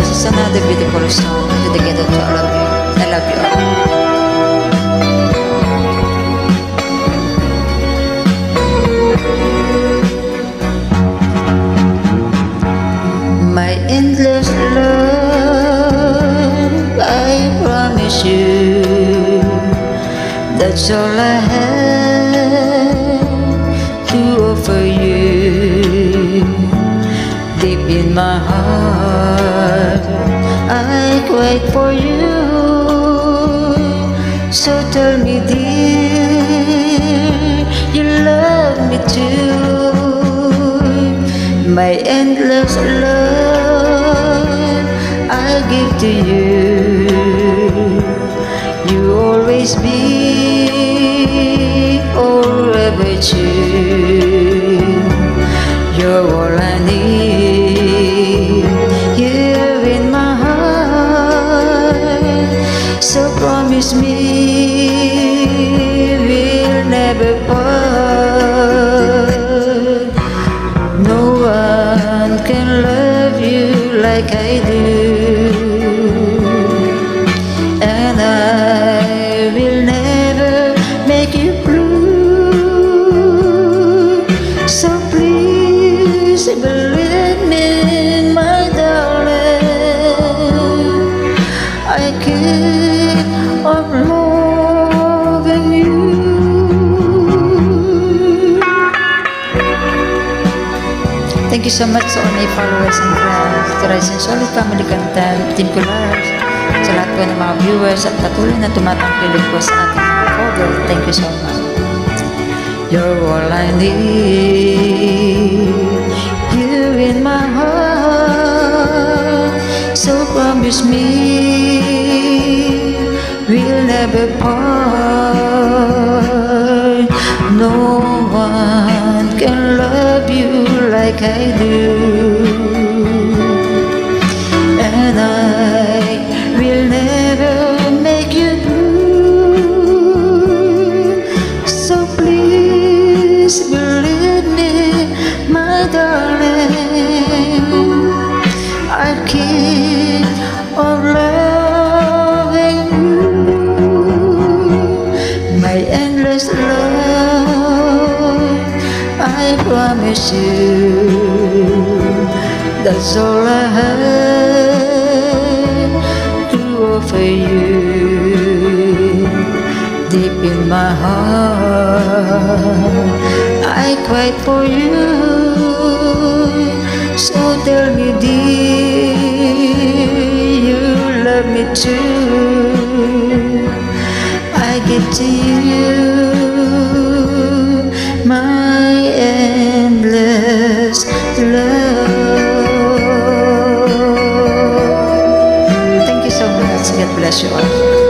this is another beautiful song dedicated to all of you. I love you all. My endless love, I promise you, that's all I have to offer you. Deep in my heart, I wait for you. So tell me, dear, you love me too. My endless love I give to you. You always be forever true. You're all I need here in my heart. So promise me we'll never part. No one can love you like I do, and I will never make you blue. So please believe me, my darling, I keep on loving you. Thank you so much sa all my followers and friends, to Rise and Solid Family Content, Team Colors, sa lahat po ng mga viewers at patuloy na tumatangkilig po sa ating mga cover. Thank you so much. You're all I need, you in my heart. So promise me we'll never part. No one can love you like I do, and I will never make you blue. So please believe me, my darling, I'll keep on loving you. My endless love, I promise you, that's all I have to offer you. Deep in my heart, I cried for you. So tell me, dear, you love me too. I give to you my endless love. Thank you so much. God bless you all.